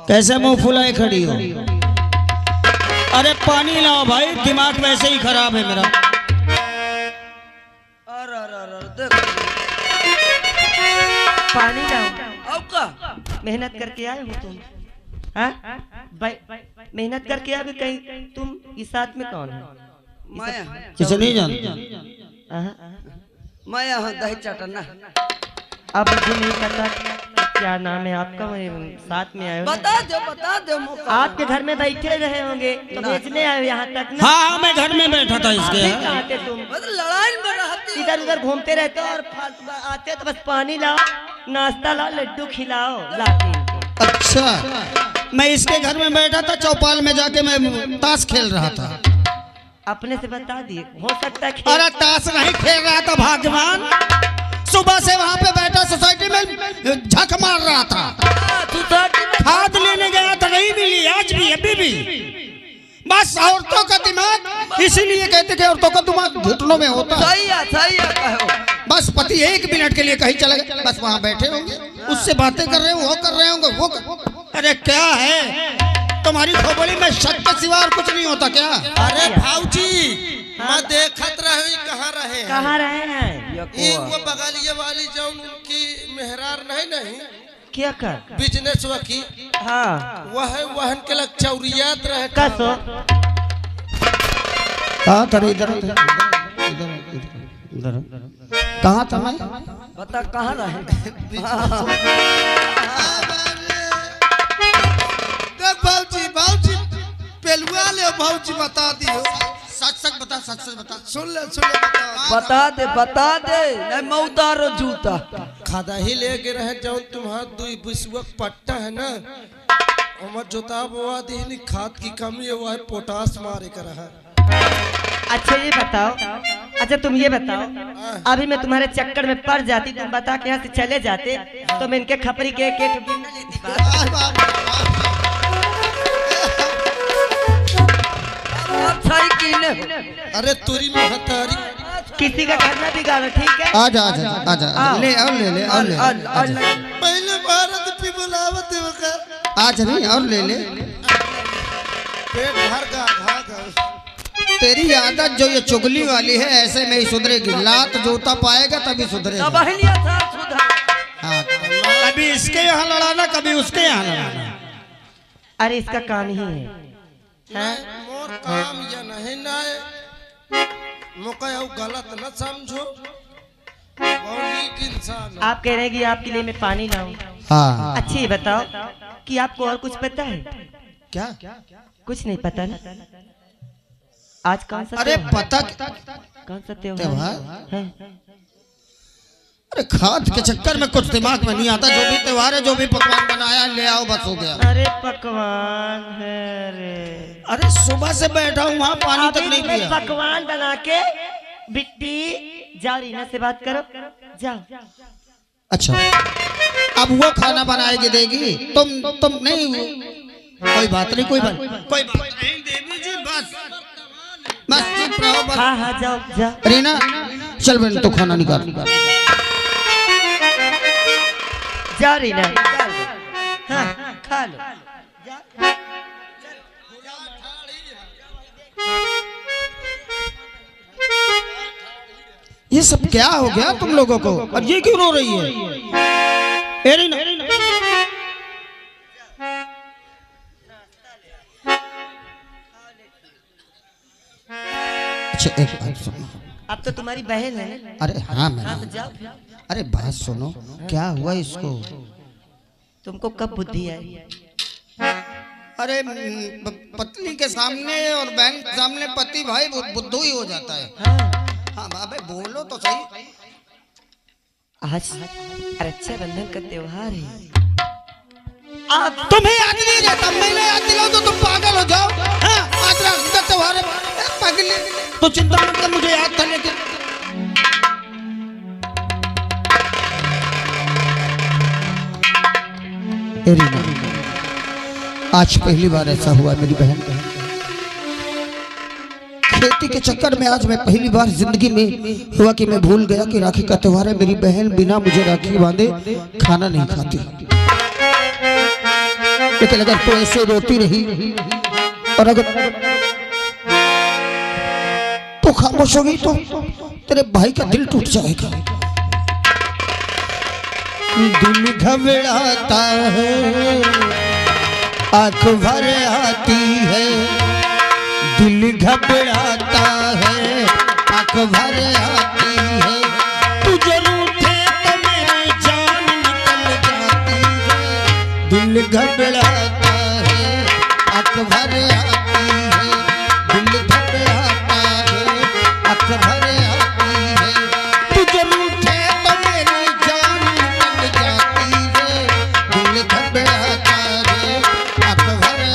कैसे मुंह फुलाए खड़ी हो? अरे पानी लाओ भाई, दिमाग वैसे ही खराब है मेरा। पानी लाओ। अब का मेहनत करके आए हो तुम? हाँ मेहनत करके आए कहीं तुम? इस साथ में कौन है? किसे नहीं जानते? मैं यहाँ दही चटना। अब मुझे नहीं पता क्या नाम है आपका, साथ में आए हो? बता दो आपके घर में बैठे रहे होंगे तो बेचने आए हो यहाँ तक ना? हाँ मैं घर में बैठा था इसके। कहाँ थे तुम? लड़ाई में रहती, इधर उधर घूमते रहते हो और आते तो बस पानी लाओ, नाश्ता लाओ, लड्डू खिलाओ लाके इनको। अच्छा, मैं इसके घर में बैठा था, चौपाल में जाके मैं ताश खेल रहा था। अपने से बता दिए, हो सकता है। अरे ताश नहीं खेल रहा था भाग्यवान, सुबह से वहाँ पे बैठा सोसाइटी में झक मार रहा था। खाद लेने गया था, नहीं मिली, आज भी अभी भी। बस औरतों का दिमाग, इसीलिए कहते कि औरतों का दिमाग घुटनों में होता है। सही है। बस पति 1 मिनट के लिए कहीं चले गए, बस वहाँ बैठे होंगे, उससे बातें कर रहे हो, वो कर रहे होंगे, वो कर। अरे क्या है तुम्हारी खोपड़ी में, शक के सिवा और कुछ नहीं होता क्या? अरे भाऊजी मैं देखत रहे कहाँ रहे हैं? ये वो बगलिए वाली जो उनकी मेहरार नहीं क्या कर बिजनेस की, हाँ वहन के लग चौरियात रहे। कसो कहाँ था? इधर कहाँ था? मैं बता कहाँ रहे? भाऊजी पेलुआ ले, भाऊजी बता दियो, सच बता, सच बता। सुन ले बता दे नहीं मऊदार जूता खादा ही लेके रहे जो तुम्हारा 2 बिस्वक पट्टा है ना, उमर जोता बोआ दी खाद की कमी है, वो है पोटास मारे कर रहा। अच्छा ये बताओ, अच्छा तुम ये बताओ, अभी मैं तुम्हारे चक्कर में पड़ जाती, तुम बता के यहाँ से चले जाते तो मैं इनके खपरी के अरे तुरी महतारी किसी का करना बिगाड़ो, ठीक है? आजा ले पहले भारत पे बुलावत होकर आज नहीं, और ले पेट भर का। तेरी आदत जो ये चुगली वाली है, ऐसे में ही सुधरेगी। लात जूता पाएगा तभी सुधरेगा। हाँ, कभी इसके यहाँ लड़ाना, कभी उसके यहाँ लड़ाना। अरे इसका काम ही है, मोर काम या नहीं ना मुका गलत न समझो, इंसान। आप कह रहे हैं कि आपके लिए मैं पानी लाऊं। हाँ। अच्छा ये बताओ कि आपको और कुछ पता है क्या? कुछ नहीं पता ना? आज कौन सा? अरे पता कौन सा त्योहार है? अरे खाद के चक्कर में कुछ दिमाग में नहीं आता। जो भी त्योहार है, जो भी पकवान बनाया ले आओ, बस हो गया। अरे पकवान है रे। अरे सुबह से बैठा हूँ वहाँ, पानी तक नहीं पिया। पकवान बना के बिट्टी जाओ रीना से बात करो, जाओ। अच्छा, अब वो खाना बनाएगी देगी, तुम नहीं? कोई बात नहीं, कोई बात नहीं देवी जी, बस चुप रहो बस। हाँ जाओ। रीना चल बहन, तो खाना निकाल। जाओ रीना, हाँ खा लो। ये सब क्या हो गया तुम लोगों को? और ये क्यों रो रही है? रीना अच्छा एक बात सुनो। अब तो तुम्हारी बहन है। अरे हाँ मैं, तो जाओ। अरे बात सुनो, क्या हुआ इसको? तुमको कब बुद्धि आई? अरे पत्नी के सामने और बहन के सामने पति भाई बुद्धू ही हो जाता है। हाँ बाबे बोलो तो सही। आज रक्षाबंधन का त्योहार है। अब तुम्हें याद नहीं रहता, मैंने याद दिलाऊं तो तुम पागल हो जाओ। हाँ, आज रक्षाबंधन का त्योहार है, पागल तो चिंता मत कर, मुझे याद था। लेकिन आज पहली बार ऐसा हुआ मेरी बहन, खेती के चक्कर में आज मैं पहली बार जिंदगी में हुआ कि मैं भूल गया कि राखी का त्योहार है। मेरी बहन बिना मुझे राखी बांधे खाना नहीं खाती। लेकिन अगर तू ऐसे रोती रही और अगर तू खामोश होगी तो तेरे भाई का दिल टूट जाएगा। दिल घबराता है, आंख भर आती है, दिल घबराता है, आंख भर आती है, तुझे रूठे तो मेरी जान निकल जाती है। दिल घबराता है, आंख भर आती है, दिल घबराता है, आंख भर आती है, तुझे रूठे तो मेरी जान निकल जाती है। दिल घबराता है, आंख भर आती है।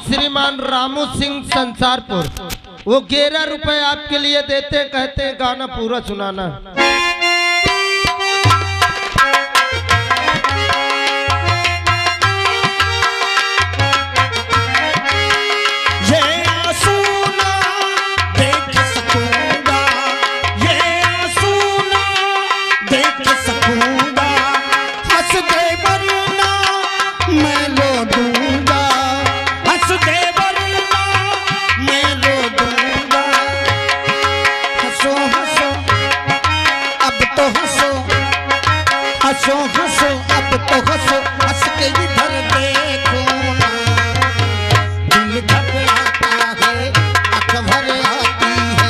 श्रीमान रामू सिंह संसारपुर, वो 11 रुपए आपके लिए देते, कहते हैं गाना पूरा सुनाना। ये आंसू ना देख सकूंगा, ये आंसू ना देख सकूंगा, हंस दे वरना मैं रो दूंगा, हंस दे वरना मैं रो दूंगा। हंसो हंसो अब तो हंसो, हंसो हंसो अब तो हंसो, हंस के इधर देखो ना। दिल घबराता है, आंख भर आती है,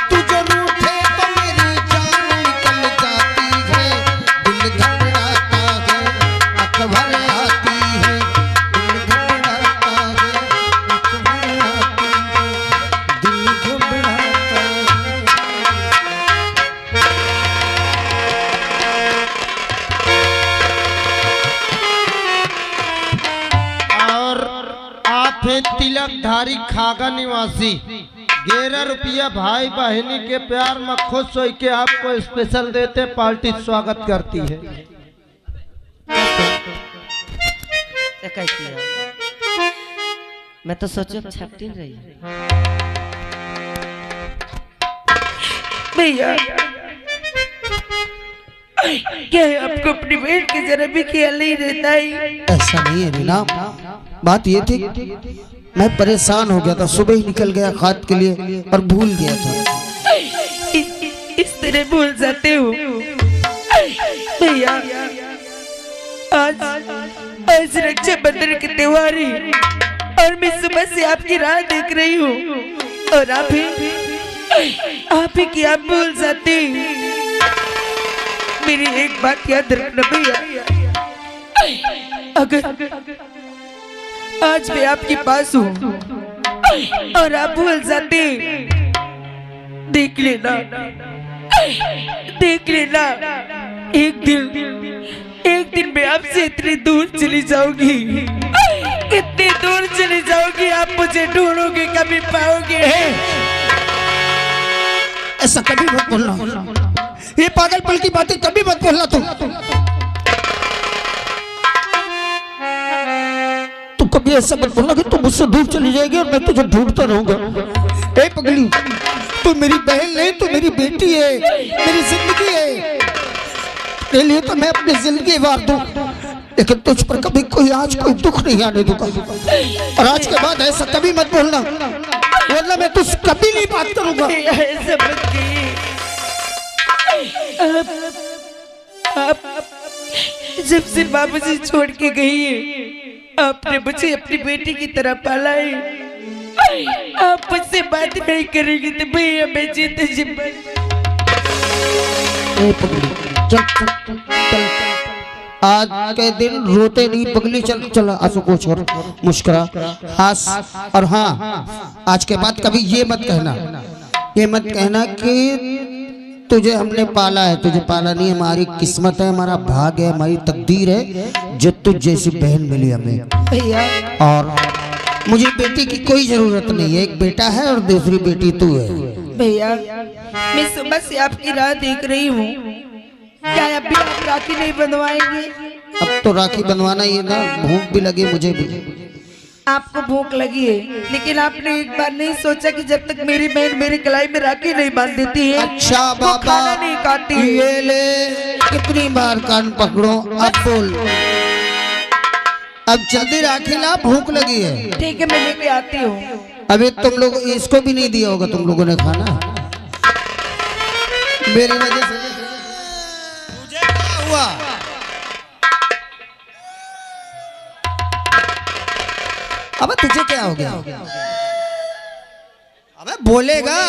तुझे रूठे तो मेरी जान निकल जाती है। दिल घबराता है, आंख भर आती है, दिल घबराता है, आंख भर आती है, दिल घबराता है। और आप हैं तिलकधारी खागा निवासी, 11 रुपया भाई बहनी के प्यार में खुश हो के आपको स्पेशल देते, पार्टी स्वागत करती है। कैसी है? मैं तो सोचो छपटी रही भैया, क्या है आपको अपनी बहन की जरा भी ख्याल नहीं रहता है? ऐसा नहीं है रीना, बात ये थी मैं परेशान हो गया था, सुबह ही निकल गया खाद के लिए और भूल गया था। इस तरह भूल जाते हो भैया? आज रक्षाबंधन के त्योहार है और मैं सुबह से आपकी राह देख रही हूँ और आप ही की आप भूल जाते हैं। मेरी एक बात याद रखना भैया, अगर आज मैं आपके पास हूँ और आप भूल जाते, देख लेना एक दिन मैं आपसे इतनी दूर चली जाऊंगी, इतनी दूर चली जाऊंगी, आप मुझे ढूंढोगे कभी पाओगे। ऐसा कभी मत बोलना, ये पागलपन की बातें कभी मत बोलना। तू कभी ऐसा मत बोलना कि तू मुझसे दूर चली जाएगी और मैं तुझे ढूंढता रहूंगा। ए पगली, तू मेरी बहन नहीं, तू मेरी बेटी है, मेरी जिंदगी है, तेरे लिए तो मैं अपनी जिंदगी वार दूं, लेकिन तुझ पर कभी कोई आज कोई दुख नहीं आने दूंगा। और आज के बाद ऐसा कभी मत बोलना, वरना मैं तुझ कभी नहीं बात करूंगा। ऐसा मत कीजिए। आप जब से बाबूजी छोड़ के गई है, आपने मुझे अपनी बेटी की तरह पाला है। आप मुझसे बात नहीं करेंगे तो भैया मैं जीते जी चल चल चल, आज के दिन रोते नहीं पगली। चल चल आंसू को छोड़, मुस्कुरा, हंस। और हाँ, आज के बाद कभी ये मत कहना कि तुझे हमने पाला है। तुझे पाला नहीं, हमारी किस्मत है, हमारा भाग्य है, हमारी तकदीर है जो तुझ जैसी बहन मिली हमें भैया। और मुझे बेटी की कोई जरूरत नहीं है। एक बेटा है और दूसरी बेटी तू है। भैया मैं सुबह से आपकी राह देख रही हूँ, क्या अभी आप राखी नहीं बंधवाएंगे? अब तो राखी बनवाना ही है ना, भूख भी लगी मुझे भी। आपको भूख लगी है, लेकिन आपने एक बार नहीं सोचा कि जब तक मेरी बहन मेरी कलाई में राखी नहीं बांध देती है, अच्छा वो बाबा, खाना नहीं खाती है। ये ले, कितनी बार कान पकड़ो, अब बोल। अब जल्दी राखी ला, भूख लगी है। ठीक है, मैं लेके आती हूँ। अभी तुम लोग इसको भी नहीं दिया होगा तुम लोगों ने खाना, मेरी वजह से। मुझे क्या हुआ? अबे तुझे क्या हो गया? अबे बोलेगा।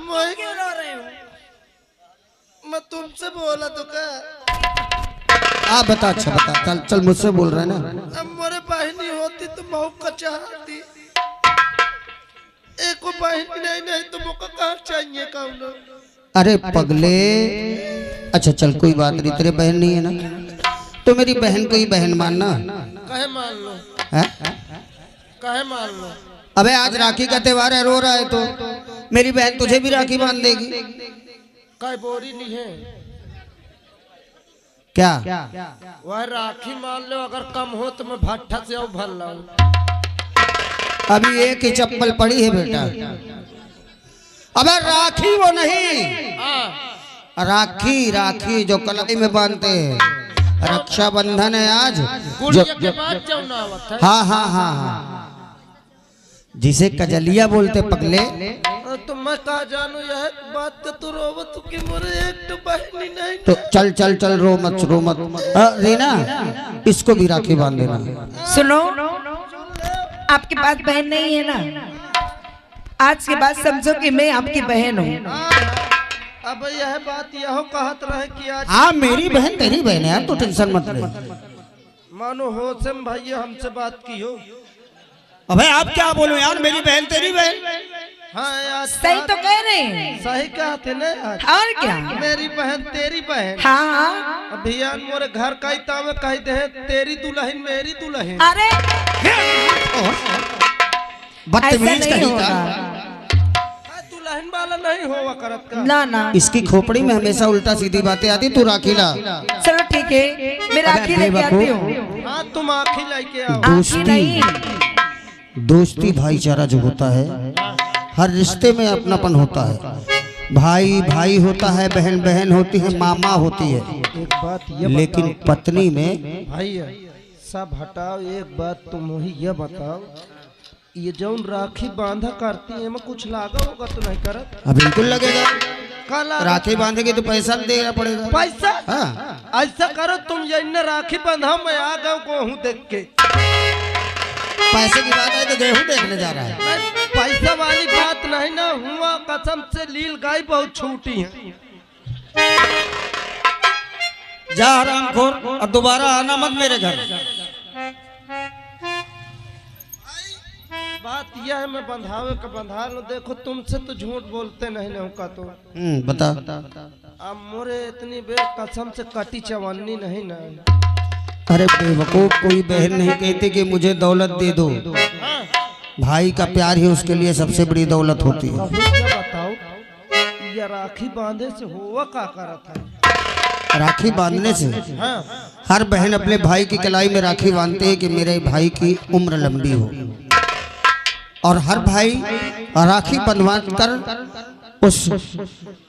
मैं क्यों रो रही हूँ? मैं तुमसे बोला तो क्या? आप बता, अच्छा बता, चल चल मुझसे बोल रहा है ना। अब मेरे बहनी होती तो मऊ का चाहती, एक बहन नहीं तो मौका कहाँ चाहिए कौन? अरे पगले, अच्छा चल कोई बात नहीं, तेरे बहन नहीं है ना तो मेरी बहन को ही बहन मानना। कहे मान लो, है? कहे मान लो। अबे आज राखी का त्योहार है, रो रहा है तो मेरी बहन तुझे भी राखी बांध देगी। कहे बोरी नहीं है क्या? वह राखी मान लो, अगर कम हो तो मैं भट्ठा से और भर लाऊं। अभी एक ही चप्पल पड़ी है बेटा। अबे राखी वो नहीं, राखी राखी जो कलाई में बांधते हैं, रक्षाबंधन है आज। के बाद जौनावत है। हाँ हाँ हाँ हाँ, जिसे कजलिया बोलते पगले। तो मैं कहा जानू यह बात का तू रोवत कि मोरे एक तो बहनी नहीं। तो चल चल चल, रो मत रो मत। रीना, इसको भी राखी बांध देना। सुनो, आपके पास बहन नहीं है ना, आज के बाद समझो कि मैं आपकी बहन हूँ। अब यह बात यह कहत रहे कि आज हाँ मेरी बहन तेरी बहन है यार, तो टेंशन मत ले। मानो होशम भाई हमसे बात की हो। अबे आप क्या बोलो यार, मेरी बहन तेरी बहन। हाँ आज सही तो कह रहे हैं। सही कहते न आज। और क्या? मेरी बहन तेरी बहन। हाँ हाँ। अभियान मोरे घर का ताव कह दे तेरी दुल्हन मेरी दुल्हन। अरे बदतमीज कहीं का। दुल्हन वाला नहीं होवा करत का। ना ना, इसकी खोपड़ी में हमेशा उल्टा सीधी बातें आती। तू राखी ला। चलो ठीक है, मैं राखी लेके आती हूँ। हाँ तुम आखी लेके आओ। आखी नहीं, दोस्ती भाईचारा जो होता है, हर रिश्ते में अपनापन होता है। भाई भाई होता है, बहन बहन होती है, मामा होती है। एक बात ये लेकिन पत्नी में भाई सब हटाओ, एक बात तुम ही ये बताओ, ये जौन राखी बांधा करती है, कुछ लागा होगा तो नहीं करत? बिल्कुल लगेगा। काला राखी बांधेगी तो पैसा देना पड़ेगा। पैसा? हाँ। ऐसा करो तुम ये राखी बंधा, मैं आ गया गेहूँ देख के। पैसे की बात है तो गेहूं देखने जा रहा है। पैसा वाली बात नहीं ना हुआ, कसम से लील गाय बहुत छोटी है। जा हरामखोर, और दोबारा आना मत मेरे घर। बात यह है, मैं बंधावे का बंधा लो। देखो तुमसे तो झूठ बोलते नहीं ना का तो। बता। अब मोरे इतनी बेर कसम से कटी चवन्नी नहीं ना। अरे बेवकूफ, कोई बहन नहीं कहती कि मुझे दौलत दे दो। भाई का प्यार ही उसके लिए सबसे बड़ी दौलत होती है। बताओ ये राखी बांधे से हुआ का करत है? राखी बांधने से हाँ। हर बहन अपने भाई की कलाई में राखी बांधते है कि मेरे भाई की उम्र लंबी हो। और हर भाई राखी बंधवा कर उस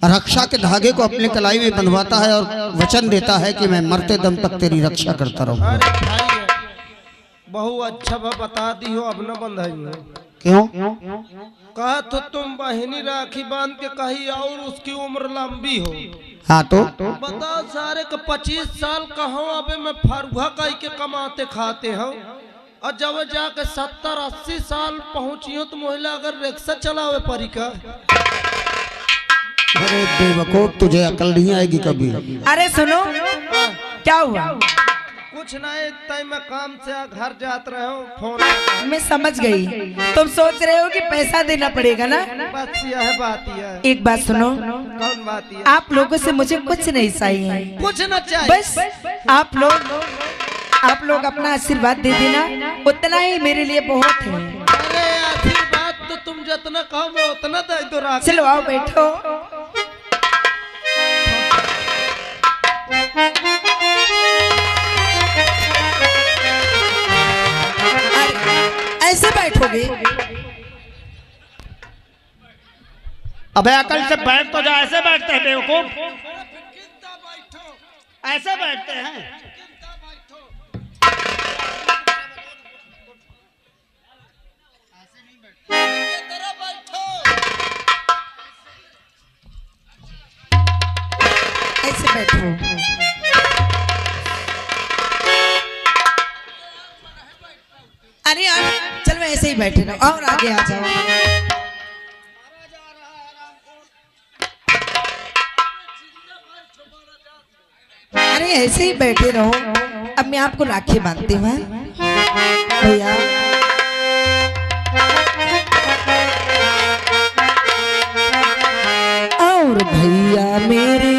रक्षा के धागे को अपने कलाई में बंधवाता है और वचन देता है कि मैं मरते दम तक तेरी रक्षा करता रहूंगा। अरे भाई बहु अच्छा बता दी हो, अब न बंधाई हो। क्यों? कहा तो तुम बहनी राखी बांध के कही और उसकी उम्र लंबी हो। हाँ तो बताओ सारे का 25 साल का हो, अबे मैं फरुआ कह के कमाते खाते हो, और जब जाके 70-80 साल पहुंची हो तो महिला अगर रिक्शा चलावे परी का। अरे बेवकूफ, तुझे अकल नहीं आएगी कभी। अरे सुनो, क्या हुआ? कुछ नहीं, तय मैं काम से घर जात रहे हो, फोन मैं समझ गई, तुम सोच रहे हो कि पैसा देना पड़ेगा ना। बस यह बात ही है। एक बात सुनो, कौन बात ही है? आप लोगों से मुझे कुछ नहीं चाहिए, कुछ न चाहिए, बस आप लोग अपना आशीर्वाद दे देना, उतना ही मेरे लिए बहुत है। अरे आशीर्वाद तो तुम जितना कहो मैं उतना दे दो। चलो आओ बैठो। ऐसे बैठोगे? अबे अकल से बैठ तो जा, ऐसे बैठते हैं बेवकूफ, ऐसे बैठते हैं। ऐसे बैठो। अरे यार चल, मैं ऐसे ही बैठे रहो और आगे आ जाओ। अरे ऐसे ही बैठे रहो। अब मैं आपको राखी बांधती हूँ भैया। और भैया मेरे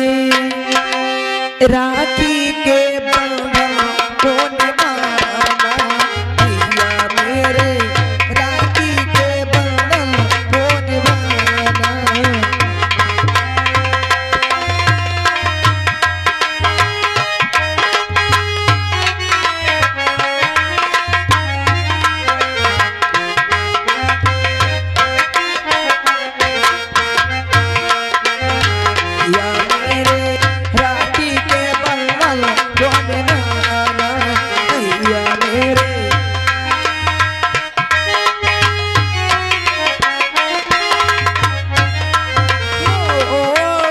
राखी के बंधन को निभाना, भैया मेरे राखी के बंधन को निभाना। या मेरे राखी के बंधन को निभाना, भैया मेरे। ओ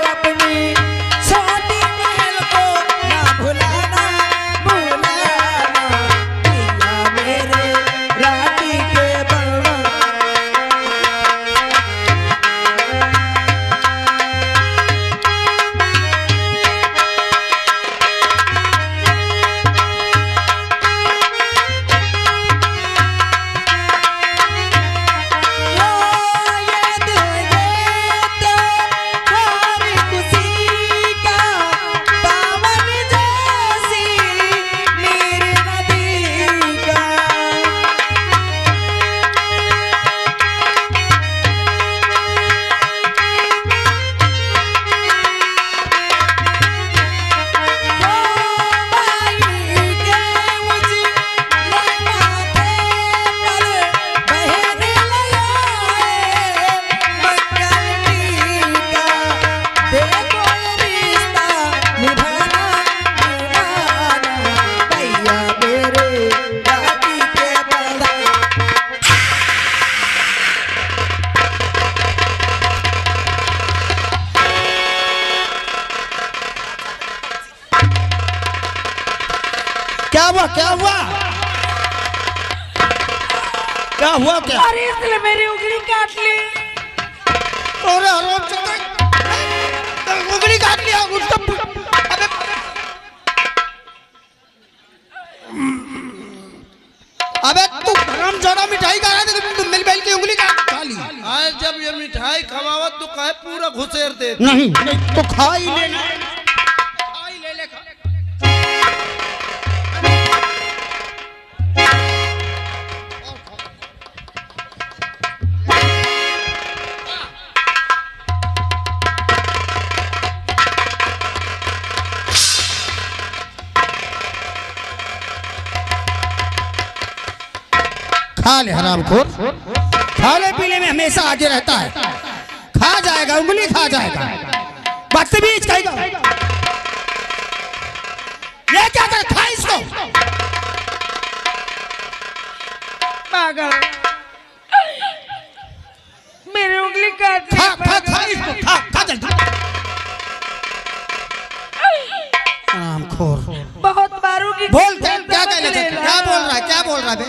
अपनी छोटी बहन को ना भुलाना, भुलाना, भैया मेरे राखी के बंधन। क्या हुआ, क्या हुआ, क्या हुआ, क्या? अरे इसने मेरी उंगली काट ली। अरे उंगली काट लिया उसका। अबे अबे तू हराम जाना मिठाई खा रहा था, तुम मेरी बहन की उंगली खा ली। आज जब ये मिठाई खवावत तो कहे पूरा घुसेर दे। नहीं तो खा ही लेना। खा ले हरामखोर, खाने पीने में हमेशा आगे रहता है। खा जाएगा, उंगली खा जाएगा, बदतमीज कहेगा। ये क्या कर, खा इसको। पागल, मेरी उंगली काट खा खा खा इसको, खा खा जल्दी। आरामखोर। बहुत मारूंगी। बोल क्या क्या कहना चाहता है? क्या बोल रहा है, क्या बोल रहा है बे?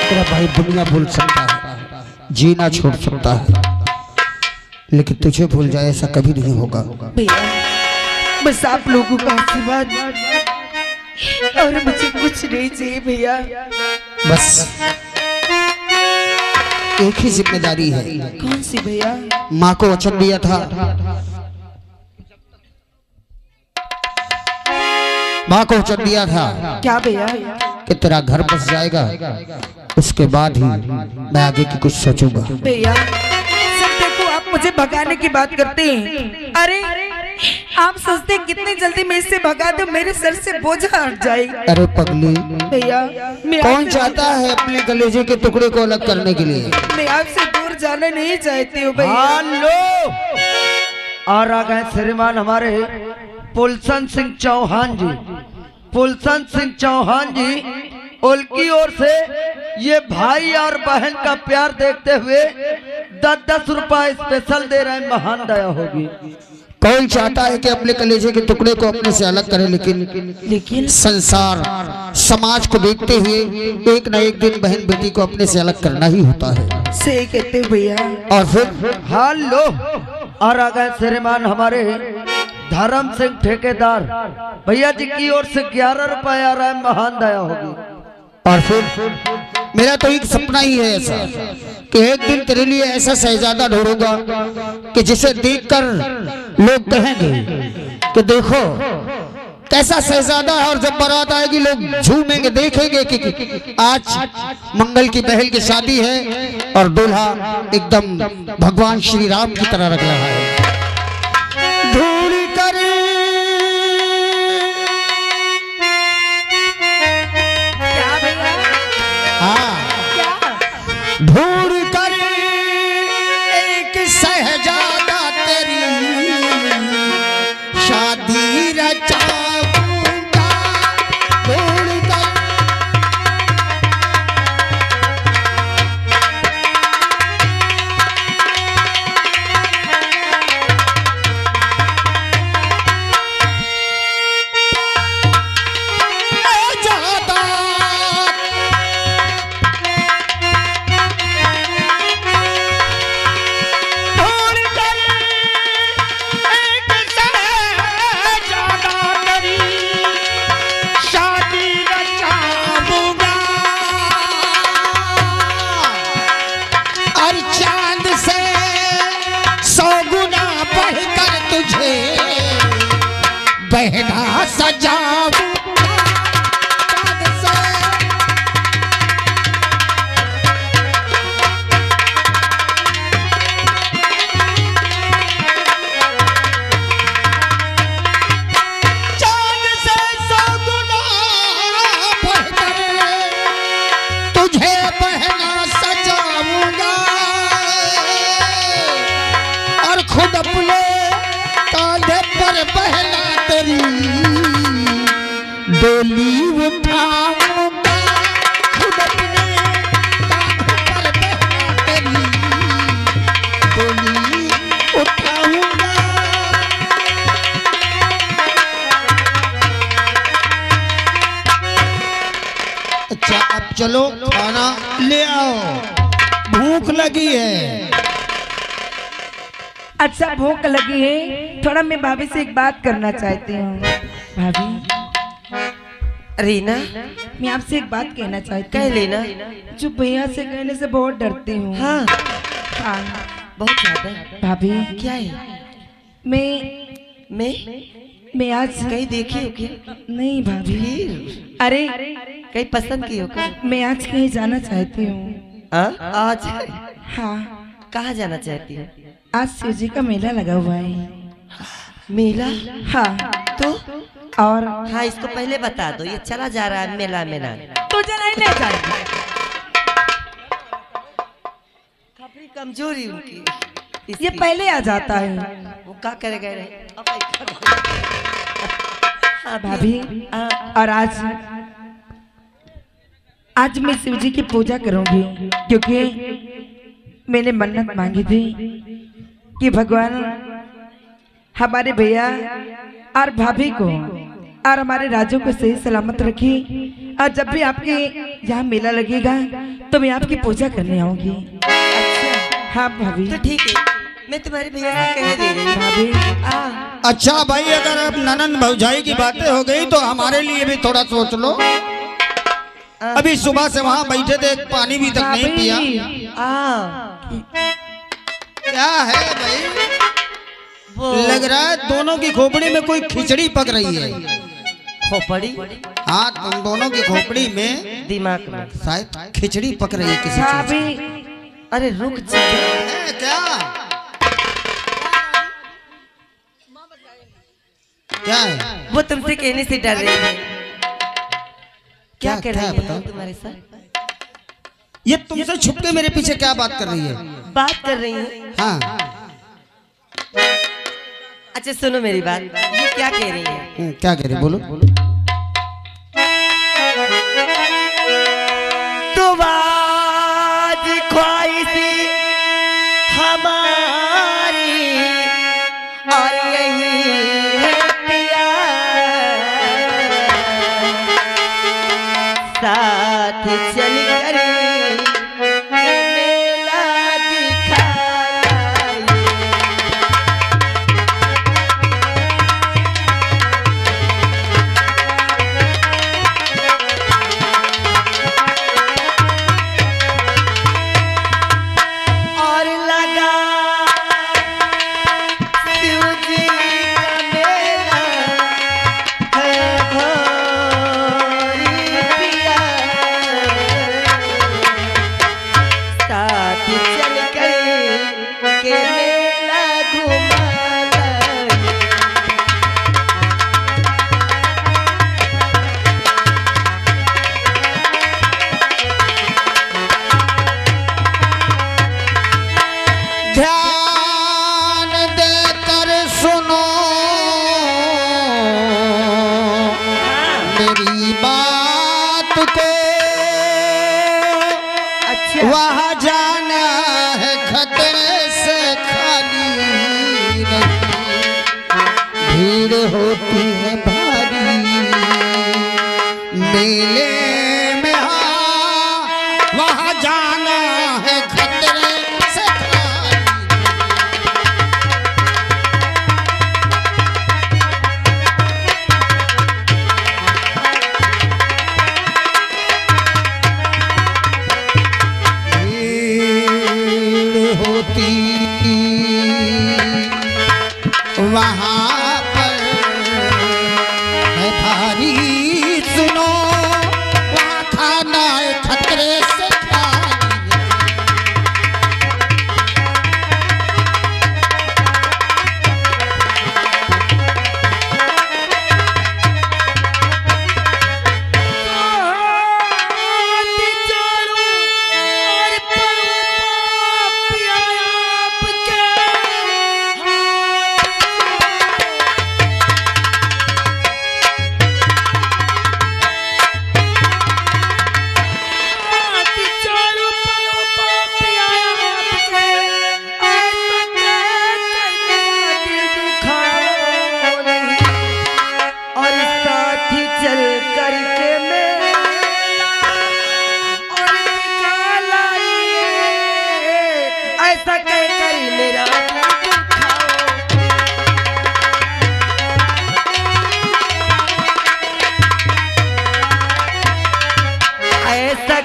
तेरा भाई दुनिया भूल सकता है, जीना छोड़ सकता है, लेकिन तुझे भूल जाए ऐसा कभी नहीं होगा। भैया बस आप लोगों का आशीर्वाद और मुझे कुछ नहीं चाहिए भैया। बस एक ही जिम्मेदारी है। कौन सी भैया? माँ को वचन दिया था, माँ को वचन दिया था क्या भैया? कि तेरा घर बस जाएगा, उसके बाद ही मैं आगे की कुछ सोचूंगा। भैया सब देखो, आप मुझे भगाने की बात करते हैं। अरे आप सोचते हैं कितनी जल्दी मैं इससे भगा दूं, मेरे सर से बोझा हट जाए। अरे पगली, भैया कौन चाहता है अपने कलेजे के टुकड़े को अलग करने के लिए? मैं आपसे दूर जाना नहीं चाहती हूँ भैया। हेलो, और आ गए श्रीमान हमारे पुलसन सिंह चौहान जी। पुलसन सिंह चौहान जी उनकी ओर से ये भाई और बहन का प्यार देखते हुए 10-10 रुपए स्पेशल दे रहे हैं। महान दया होगी। कौन चाहता है कि अपने कलेजे के टुकड़े को अपने से अलग करे, लेकिन संसार समाज को देखते हुए एक न एक दिन बहन बेटी को अपने से अलग करना ही होता है। सही कहते हो भैया। और फिर हेलो, और आ गए श्रीमान हमारे धर्म सिंह ठेकेदार भैया जी की ओर से 11 रुपए आ रहा है। महान दया होगी। और फिर मेरा तो एक सपना ही है ऐसा कि एक दिन तेरे लिए ऐसा शहजादा ढूंढूंगा कि जिसे देखकर लोग कहेंगे कि देखो कैसा शहजादा है, और जब बारात आएगी लोग झूमेंगे, देखेंगे कि आज मंगल की बहन की शादी है और दूल्हा एकदम भगवान श्री राम की तरह लग रहा है। धूड़ी सजाऊं चाँद से। चाँद से 100 गुना बढ़कर तुझे बहना सजाऊंगा और खुद अपने कांधे पर बहना तेरी डोली उठाऊंगा। खुद अपने कांधे पर बहना तेरी डोली उठाऊंगा। अच्छा अब चलो खाना ले आओ, भूख लगी है। अच्छा भूख लगी है, थोड़ा मैं भाभी से एक बात करना चाहती हूँ। भाभी रीना, मैं आपसे एक बात कहना चाहती कह हूँ। लेना। जो भैया से कहने से बहुत डरती हूँ। हाँ, हाँ बहुत ज्यादा। भाभी क्या है? मैं मैं आज कहीं देखी हो क्या? नहीं भाभी, फिर अरे कहीं पसंद की हो क्या? मैं आज कहीं जाना चाहती हूँ। आज हाँ, कहाँ जाना चाहती है? आज शिव जी का मेला लगा हुआ है। मेला? हाँ तो और हाँ, इसको पहले बता दो, ये चला जा रहा है मेला मेला। तुझे नहीं ले जाएगा। काफी कमजोरी उनकी, ये इसकी। पहले आ जाता है। वो क्या करेगा रे? हाँ भाभी, और आज मैं शिव जी की पूजा करूंगी, क्योंकि मैंने मन्नत मांगी थी कि भगवान हमारे भैया और भाभी को और हमारे राजू को सही सलामत रखी, और जब भी आपके यहाँ मेला लगेगा तो मैं आपकी पूजा करने आऊंगी। अच्छा, हाँ भाभी। तो ठीक है, मैं तुम्हारे भैया से कह दे रही हूँ। भाभी अच्छा भाई, अगर अब ननन भौजाई की बातें हो गई तो हमारे लिए भी थोड़ा सोच लो। अभी सुबह से वहाँ बैठे थे, पानी भी तक नहीं पिया। क्या है भाई? वो लग रहा है दोनों की खोपड़ी में कोई खिचड़ी पक रही है। खोपड़ी? हाँ, तुम दोनों की खोपड़ी में दिमाग में शायद खिचड़ी पक रही है किसी चीज की। भाभी अरे रुक जा। है क्या? क्या है? वो तुमसे कहने से डर रही है। क्या कर क्या रही है बताओ? तुम्हारे साथ? ये तुमसे छुप के मेरे पीछे क्या बात कर रही है? बात कर रही है। हाँ, अच्छा सुनो मेरी बात, ये क्या कह रही है? क्या कह रही? बोलो। तो आज ख्वाहिशी हमारी और यही है पिया, साथ चल कर मेला दिखाया। और लगा शिव जी का मेला है भोरी पिया, साथ चल कर के मेला घुमा लाए। ध्यान देकर सुनो मेरी बात को, अच्छा वहाँ जाना है खतरे से खाली नहीं, भीड़ होती है भारी मेले में। हाँ, वहाँ जाना है खतरे से खाली। भीड़ होती वहाँ पर है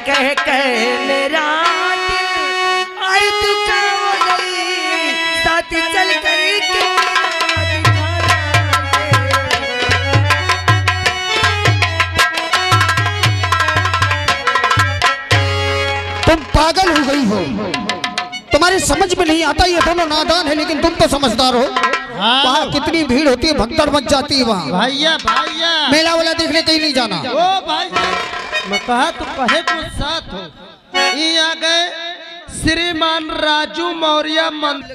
कह कह मेरा दिल आई तू कहाँ गई साथ चल कर के तुम पागल हो गई हो, तुम्हारी समझ में नहीं आता। ये दोनों नादान है लेकिन तुम तो समझदार हो। हाँ। वहाँ कितनी भीड़ होती है, भगदड़ मच जाती है वहाँ। भैया भैया मेला वाला देखने कहीं नहीं जाना। ओ भैया मैं कहा तू कहे कुछ साथ हो। ये आ गए श्रीमान राजू मौर्य मंदिर।